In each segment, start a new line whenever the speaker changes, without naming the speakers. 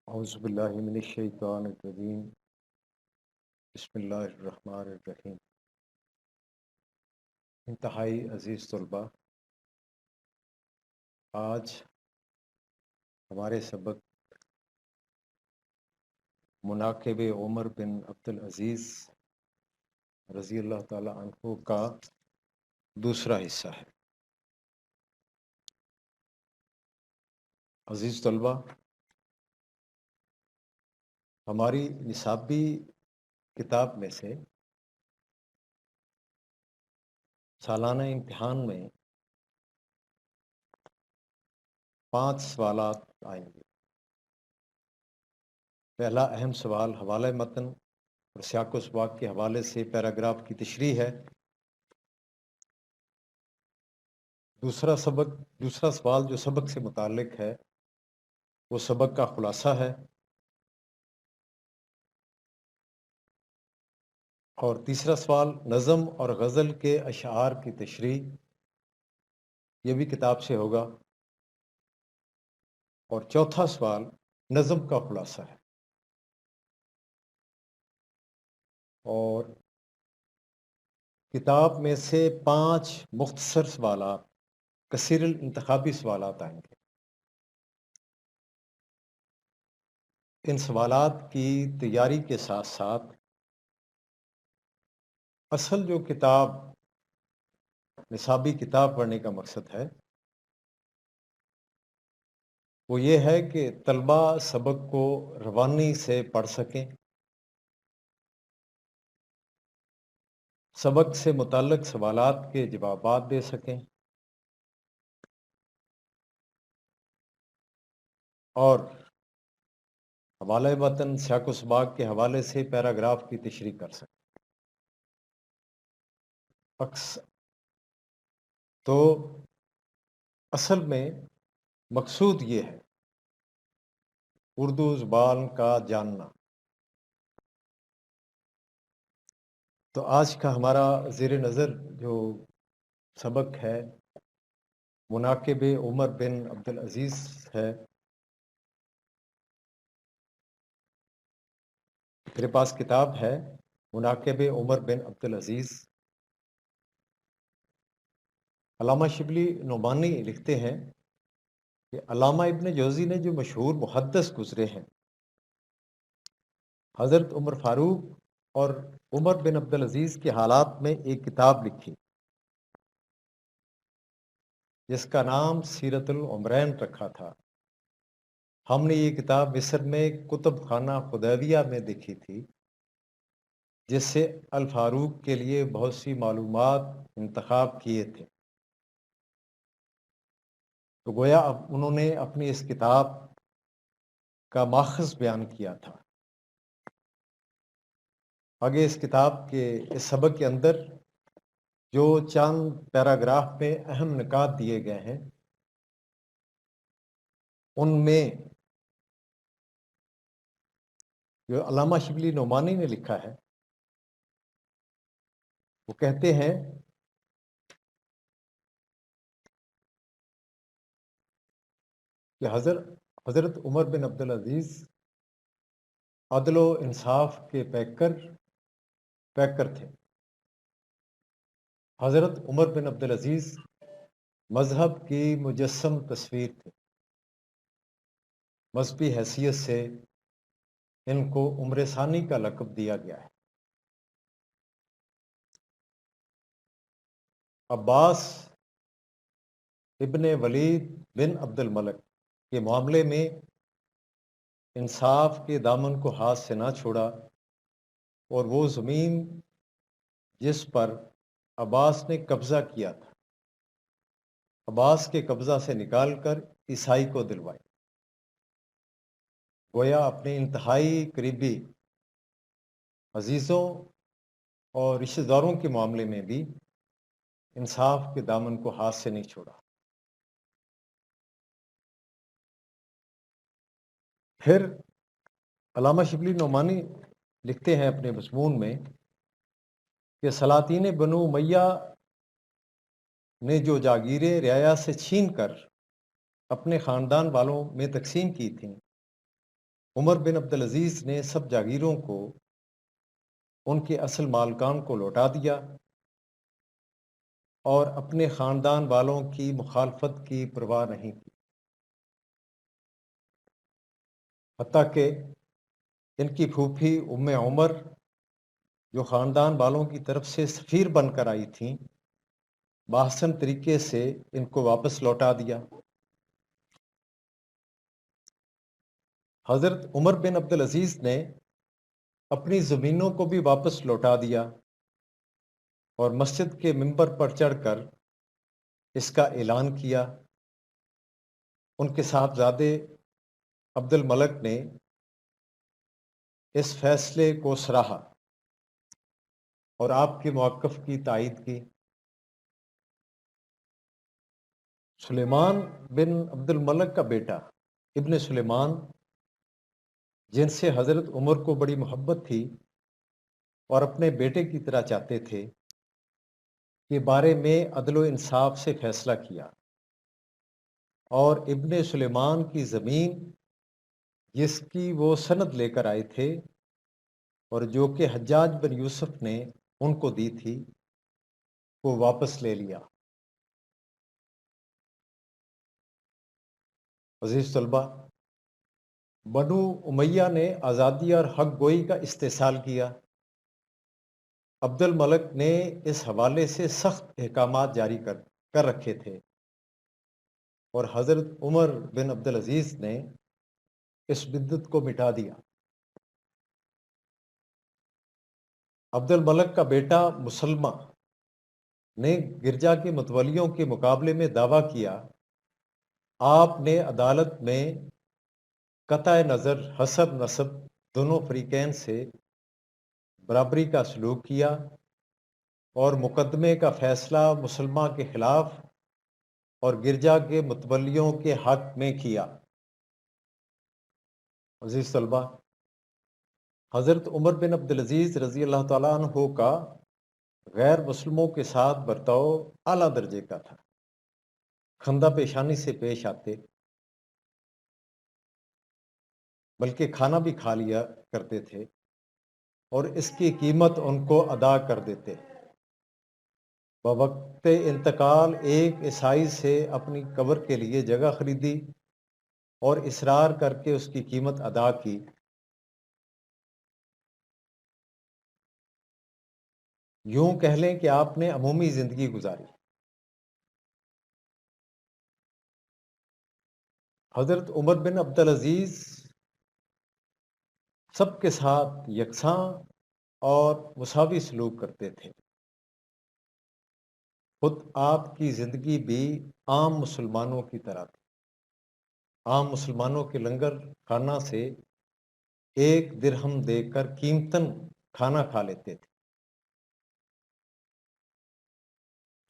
اعوذ باللہ من الشیطان الرجیم بسم اللہ الرحمن الرحیم۔ انتہائی عزیز طلباء، آج ہمارے سبق مناقب عمر بن عبدالعزیز رضی اللہ تعالی عنہ کا دوسرا حصہ ہے۔ عزیز طلباء، ہماری نصابی کتاب میں سے سالانہ امتحان میں 5 سوالات آئیں گے۔ پہلا اہم سوال حوالہ متن اور سیاق و سباق کے حوالے سے پیراگراف کی تشریح ہے۔ دوسرا سوال جو سبق سے متعلق ہے وہ سبق کا خلاصہ ہے، اور تیسرا سوال نظم اور غزل کے اشعار کی تشریح، یہ بھی کتاب سے ہوگا، اور چوتھا سوال نظم کا خلاصہ ہے۔ اور کتاب میں سے 5 مختصر سوالات، کثیر الانتخابی سوالات آئیں گے۔ ان سوالات کی تیاری کے ساتھ ساتھ اصل جو کتاب نصابی کتاب پڑھنے کا مقصد ہے وہ یہ ہے کہ طلباء سبق کو روانی سے پڑھ سکیں، سبق سے متعلق سوالات کے جوابات دے سکیں، اور حوالہ متن سیاق و سباق کے حوالے سے پیراگراف کی تشریح کر سکیں۔ تو اصل میں مقصود یہ ہے اردو زبان کا جاننا۔ تو آج کا ہمارا زیر نظر جو سبق ہے مناقب عمر بن عبدالعزیز ہے۔ میرے پاس کتاب ہے مناقب عمر بن عبدالعزیز۔ علامہ شبلی نعمانی لکھتے ہیں کہ علامہ ابن جوزی نے جو مشہور محدث گزرے ہیں حضرت عمر فاروق اور عمر بن عبدالعزیز کے حالات میں ایک کتاب لکھی جس کا نام سیرت العمرین رکھا تھا۔ ہم نے یہ کتاب مصر میں کتب خانہ خدیویہ میں دیکھی تھی، جس سے الفاروق کے لیے بہت سی معلومات انتخاب کیے تھے۔ تو گویا اب انہوں نے اپنی اس کتاب کا ماخذ بیان کیا تھا۔ آگے اس کتاب کے اس سبق کے اندر جو چند پیراگراف میں اہم نکات دیے گئے ہیں ان میں جو علامہ شبلی نعمانی نے لکھا ہے وہ کہتے ہیں کہ حضرت عمر بن عبدالعزیز عدل و انصاف کے پیکر تھے۔ حضرت عمر بن عبدالعزیز مذہب کی مجسم تصویر تھے۔ مذہبی حیثیت سے ان کو عمر ثانی کا لقب دیا گیا ہے۔ عباس ابن ولید بن عبد الملک کے معاملے میں انصاف کے دامن کو ہاتھ سے نہ چھوڑا، اور وہ زمین جس پر عباس نے قبضہ کیا تھا عباس کے قبضہ سے نکال کر عیسائی کو دلوائی۔ گویا اپنے انتہائی قریبی عزیزوں اور رشتہ داروں کے معاملے میں بھی انصاف کے دامن کو ہاتھ سے نہیں چھوڑا۔ پھر علامہ شبلی نعمانی لکھتے ہیں اپنے مضمون میں کہ سلاطین بنو امیہ نے جو جاگیریں رعایا سے چھین کر اپنے خاندان والوں میں تقسیم کی تھیں عمر بن عبدالعزیز نے سب جاگیروں کو ان کے اصل مالکان کو لوٹا دیا اور اپنے خاندان والوں کی مخالفت کی پرواہ نہیں کی، حتیٰ کہ ان کی پھوپھی ام عمر جو خاندان والوں کی طرف سے سفیر بن کر آئی تھیں، بآحسن طریقے سے ان کو واپس لوٹا دیا۔ حضرت عمر بن عبدالعزیز نے اپنی زمینوں کو بھی واپس لوٹا دیا اور مسجد کے منبر پر چڑھ کر اس کا اعلان کیا۔ ان کے صاحبزادے عبد الملک نے اس فیصلے کو سراہا اور آپ کے موقف کی تائید کی۔ سلیمان بن عبد الملک کا بیٹا ابن سلیمان، جن سے حضرت عمر کو بڑی محبت تھی اور اپنے بیٹے کی طرح چاہتے تھے، کے بارے میں عدل و انصاف سے فیصلہ کیا اور ابن سلیمان کی زمین جس کی وہ سند لے کر آئے تھے اور جو کہ حجاج بن یوسف نے ان کو دی تھی، وہ واپس لے لیا۔ عزیز طلبہ، بنو امیہ نے آزادی اور حق گوئی کا استحصال کیا۔ عبد الملک نے اس حوالے سے سخت احکامات جاری کر رکھے تھے اور حضرت عمر بن عبدالعزیز نے اس بدت کو مٹا دیا۔ عبد الملک کا بیٹا مسلمہ نے گرجا کے متولیوں کے مقابلے میں دعویٰ کیا۔ آپ نے عدالت میں قطع نظر حسب نسب دونوں فریقین سے برابری کا سلوک کیا اور مقدمے کا فیصلہ مسلمہ کے خلاف اور گرجا کے متولیوں کے حق میں کیا۔ عزیز طلبہ، حضرت عمر بن عبدالعزیز رضی اللہ تعالیٰ عنہ کا غیر مسلموں کے ساتھ برتاؤ اعلیٰ درجے کا تھا۔ خندہ پیشانی سے پیش آتے، بلکہ کھانا بھی کھا لیا کرتے تھے اور اس کی قیمت ان کو ادا کر دیتے۔ بوقت انتقال ایک عیسائی سے اپنی قبر کے لیے جگہ خریدی اور اصرار کر کے اس کی قیمت ادا کی۔ یوں کہہ لیں کہ آپ نے عمومی زندگی گزاری۔ حضرت عمر بن عبدالعزیز سب کے ساتھ یکساں اور مساوی سلوک کرتے تھے۔ خود آپ کی زندگی بھی عام مسلمانوں کی طرح تھی۔ عام مسلمانوں کے لنگر کھانا سے 1 درہم دے کر قیمتاً کھانا کھا لیتے تھے۔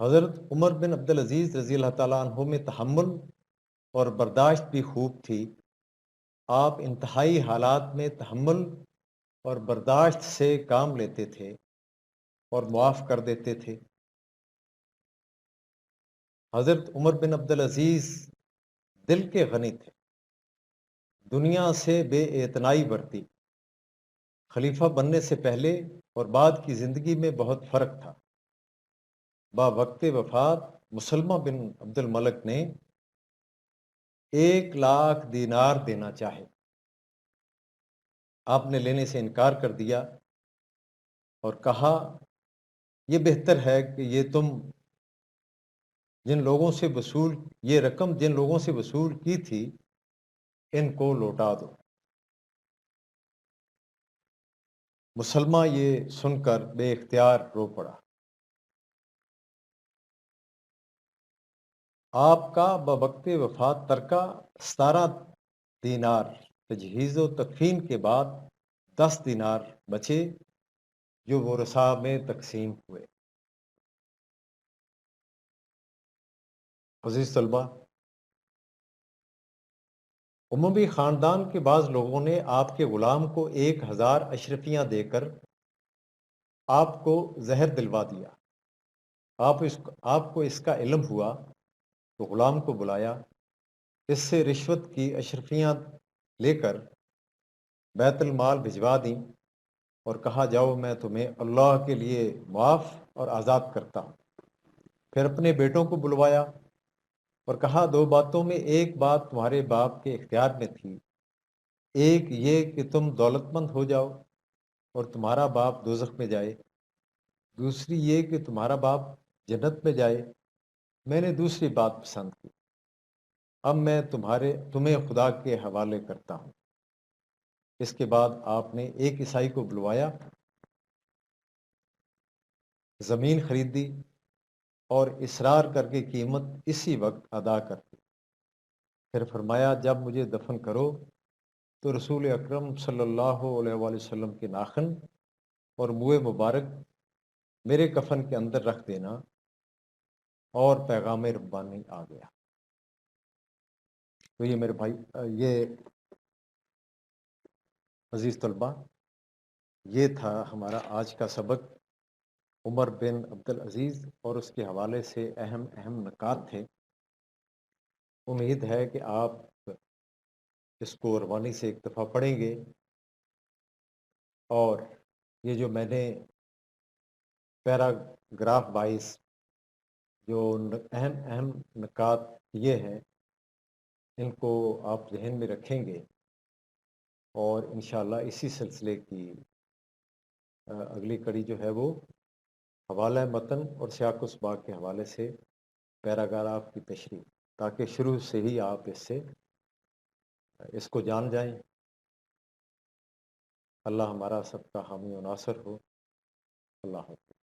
حضرت عمر بن عبدالعزیز رضی اللہ تعالیٰ عنہ میں تحمل اور برداشت بھی خوب تھی۔ آپ انتہائی حالات میں تحمل اور برداشت سے کام لیتے تھے اور معاف کر دیتے تھے۔ حضرت عمر بن عبدالعزیز دل کے غنی تھے، دنیا سے بے اعتنائی برتی۔ خلیفہ بننے سے پہلے اور بعد کی زندگی میں بہت فرق تھا۔ وقت وفات مسلمہ بن عبد الملک نے 1,00,000 دینار دینا چاہے، آپ نے لینے سے انکار کر دیا اور کہا، یہ بہتر ہے کہ یہ رقم جن لوگوں سے وصول کی تھی ان کو لوٹا دو۔ مسلمہ یہ سن کر بے اختیار رو پڑا۔ آپ کا بوقت وفات ترکہ 17 دینار، تجہیز و تکفین کے بعد 10 دینار بچے جو ورثاء میں تقسیم ہوئے۔ عزیز طلبہ، اموی خاندان کے بعض لوگوں نے آپ کے غلام کو 1000 اشرفیاں دے کر آپ کو زہر دلوا دیا۔ آپ کو اس کا علم ہوا تو غلام کو بلایا، اس سے رشوت کی اشرفیاں لے کر بیت المال بھجوا دیں اور کہا جاؤ میں تمہیں اللہ کے لیے معاف اور آزاد کرتا ہوں۔ پھر اپنے بیٹوں کو بلوایا اور کہا دو باتوں میں ایک بات تمہارے باپ کے اختیار میں تھی، ایک یہ کہ تم دولت مند ہو جاؤ اور تمہارا باپ دوزخ میں جائے، دوسری یہ کہ تمہارا باپ جنت میں جائے۔ میں نے دوسری بات پسند کی، اب میں تمہیں خدا کے حوالے کرتا ہوں۔ اس کے بعد آپ نے ایک عیسائی کو بلوایا، زمین خریدی اور اصرار کر کے قیمت اسی وقت ادا کر دی۔ پھر فرمایا جب مجھے دفن کرو تو رسول اکرم صلی اللہ علیہ وآلہ وسلم کے ناخن اور منہ مبارک میرے کفن کے اندر رکھ دینا، اور پیغام ربانی آ گیا۔ تو یہ میرے بھائی، یہ عزیز طلبہ، یہ تھا ہمارا آج کا سبق، عمر بن عبدالعزیز اور اس کے حوالے سے اہم نکات تھے۔ امید ہے کہ آپ اس کو روانی سے ایک دفعہ پڑھیں گے، اور یہ جو میں نے پیراگراف 22 جو اہم نکات یہ ہیں، ان کو آپ ذہن میں رکھیں گے، اور انشاءاللہ اسی سلسلے کی اگلی کڑی جو ہے وہ حوالہ متن اور سیاق و سباق کے حوالے سے پیراگراف کی تشریح، تاکہ شروع سے ہی آپ اس کو جان جائیں۔ اللہ ہمارا سب کا حامی و ناصر ہو۔ اللہ حافظ۔